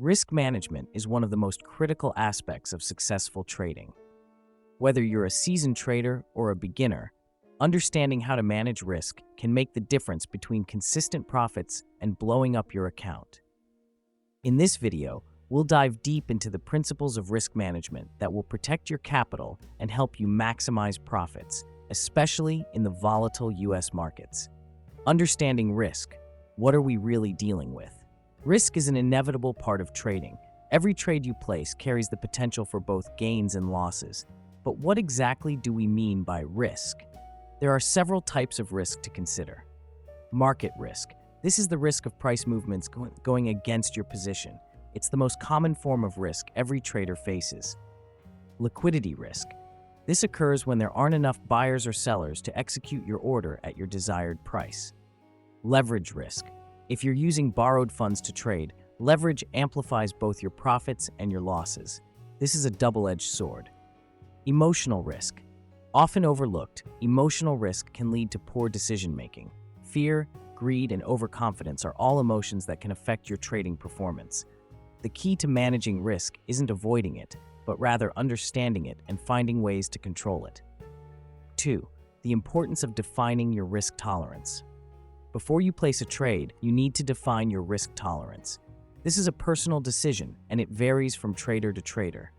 Risk management is one of the most critical aspects of successful trading. Whether you're a seasoned trader or a beginner, understanding how to manage risk can make the difference between consistent profits and blowing up your account. In this video, we'll dive deep into the principles of risk management that will protect your capital and help you maximize profits, especially in the volatile US markets. Understanding risk. What are we really dealing with? Risk is an inevitable part of trading. Every trade you place carries the potential for both gains and losses. But what exactly do we mean by risk? There are several types of risk to consider. Market risk. This is the risk of price movements going against your position. It's the most common form of risk every trader faces. Liquidity risk. This occurs when there aren't enough buyers or sellers to execute your order at your desired price. Leverage risk. If you're using borrowed funds to trade, leverage amplifies both your profits and your losses. This is a double-edged sword. Emotional risk. Often overlooked, emotional risk can lead to poor decision-making. Fear, greed, and overconfidence are all emotions that can affect your trading performance. The key to managing risk isn't avoiding it, but rather understanding it and finding ways to control it. 2. The importance of defining your risk tolerance. Before you place a trade, you need to define your risk tolerance. This is a personal decision, and it varies from trader to trader.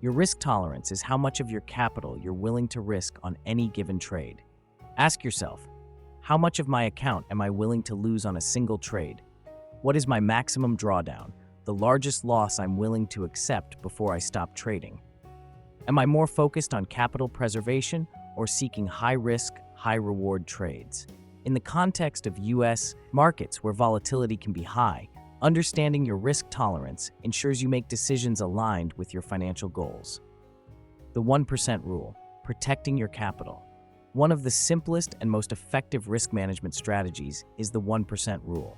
Your risk tolerance is how much of your capital you're willing to risk on any given trade. Ask yourself, how much of my account am I willing to lose on a single trade? What is my maximum drawdown, the largest loss I'm willing to accept before I stop trading? Am I more focused on capital preservation or seeking high-risk, high-reward trades? In the context of U.S. markets where volatility can be high, understanding your risk tolerance ensures you make decisions aligned with your financial goals. The 1% rule, protecting your capital. One of the simplest and most effective risk management strategies is the 1% rule.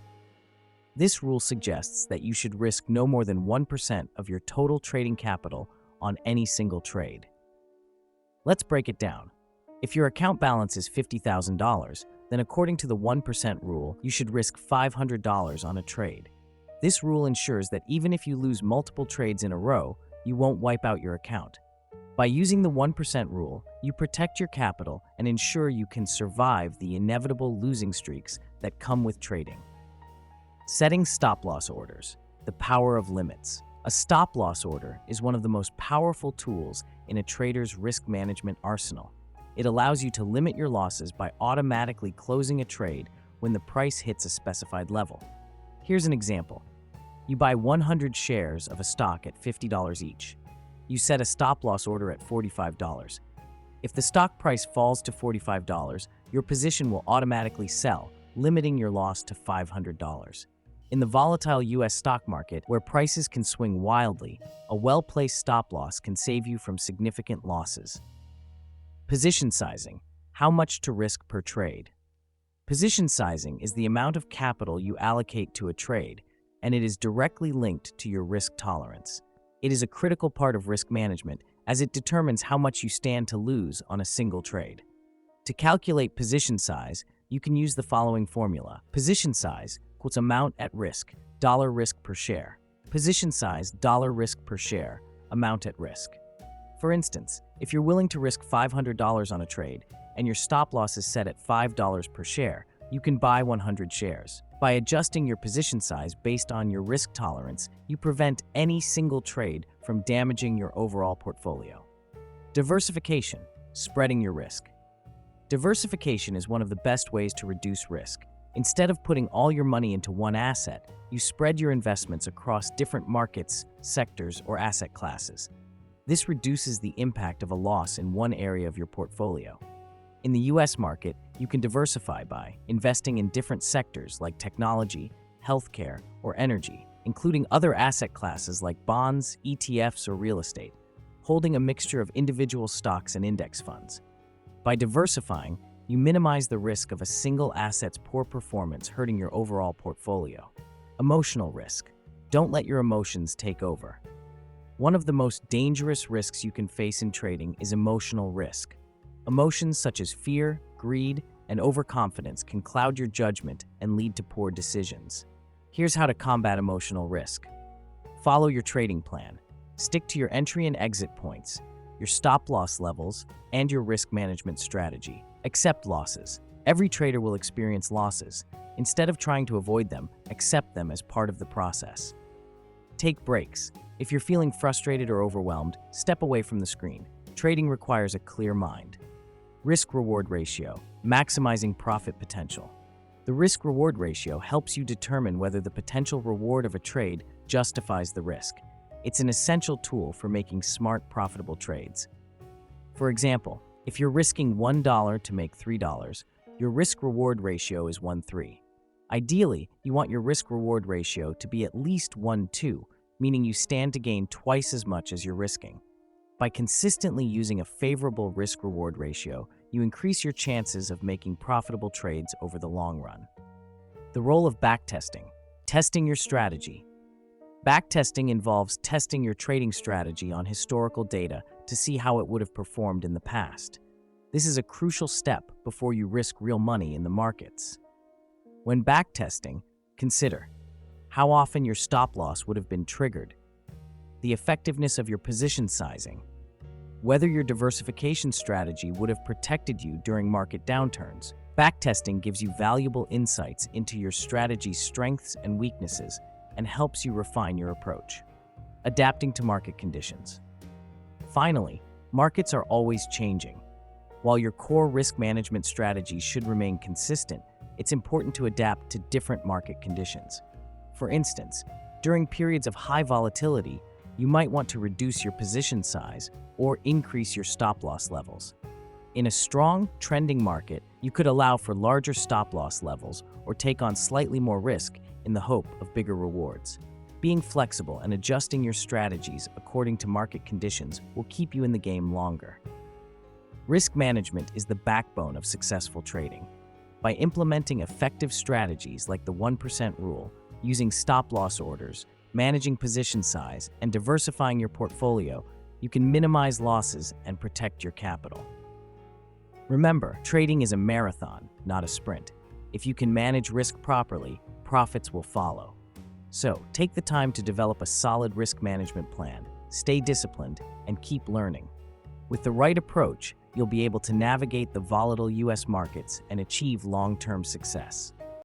This rule suggests that you should risk no more than 1% of your total trading capital on any single trade. Let's break it down. If your account balance is $50,000, then according to the 1% rule, you should risk $500 on a trade. This rule ensures that even if you lose multiple trades in a row, you won't wipe out your account. By using the 1% rule, you protect your capital and ensure you can survive the inevitable losing streaks that come with trading. Setting stop-loss orders. The power of limits. A stop-loss order is one of the most powerful tools in a trader's risk management arsenal. It allows you to limit your losses by automatically closing a trade when the price hits a specified level. Here's an example. You buy 100 shares of a stock at $50 each. You set a stop-loss order at $45. If the stock price falls to $45, your position will automatically sell, limiting your loss to $500. In the volatile US stock market, where prices can swing wildly, a well-placed stop-loss can save you from significant losses. Position sizing. How much to risk per trade? Position sizing is the amount of capital you allocate to a trade, and it is directly linked to your risk tolerance. It is a critical part of risk management as it determines how much you stand to lose on a single trade. To calculate position size, you can use the following formula. Position size equals amount at risk, dollar risk per share. Position size, dollar risk per share, amount at risk. For instance, if you're willing to risk $500 on a trade and your stop loss is set at $5 per share, you can buy 100 shares. By adjusting your position size based on your risk tolerance, you prevent any single trade from damaging your overall portfolio. Diversification, spreading your risk. Diversification is one of the best ways to reduce risk. Instead of putting all your money into one asset, you spread your investments across different markets, sectors, or asset classes. This reduces the impact of a loss in one area of your portfolio. In the US market, you can diversify by investing in different sectors like technology, healthcare, or energy, including other asset classes like bonds, ETFs, or real estate, holding a mixture of individual stocks and index funds. By diversifying, you minimize the risk of a single asset's poor performance hurting your overall portfolio. Emotional risk. Don't let your emotions take over. One of the most dangerous risks you can face in trading is emotional risk. Emotions such as fear, greed, and overconfidence can cloud your judgment and lead to poor decisions. Here's how to combat emotional risk. Follow your trading plan. Stick to your entry and exit points, your stop-loss levels, and your risk management strategy. Accept losses. Every trader will experience losses. Instead of trying to avoid them, accept them as part of the process. Take breaks. If you're feeling frustrated or overwhelmed, step away from the screen. Trading requires a clear mind. Risk-reward ratio, maximizing profit potential. The risk-reward ratio helps you determine whether the potential reward of a trade justifies the risk. It's an essential tool for making smart, profitable trades. For example, if you're risking $1 to make $3, your risk-reward ratio is 1:3. Ideally, you want your risk-reward ratio to be at least 1:2, meaning you stand to gain twice as much as you're risking. By consistently using a favorable risk-reward ratio, you increase your chances of making profitable trades over the long run. The role of backtesting. Testing your strategy. Backtesting involves testing your trading strategy on historical data to see how it would have performed in the past. This is a crucial step before you risk real money in the markets. When backtesting, consider how often your stop loss would have been triggered, the effectiveness of your position sizing, whether your diversification strategy would have protected you during market downturns. Backtesting gives you valuable insights into your strategy's strengths and weaknesses and helps you refine your approach. Adapting to market conditions. Finally, markets are always changing. While your core risk management strategy should remain consistent, it's important to adapt to different market conditions. For instance, during periods of high volatility, you might want to reduce your position size or increase your stop-loss levels. In a strong, trending market, you could allow for larger stop-loss levels or take on slightly more risk in the hope of bigger rewards. Being flexible and adjusting your strategies according to market conditions will keep you in the game longer. Risk management is the backbone of successful trading. By implementing effective strategies like the 1% rule, using stop-loss orders, managing position size, and diversifying your portfolio, you can minimize losses and protect your capital. Remember, trading is a marathon, not a sprint. If you can manage risk properly, profits will follow. So, take the time to develop a solid risk management plan, stay disciplined, and keep learning. With the right approach, you'll be able to navigate the volatile U.S. markets and achieve long-term success.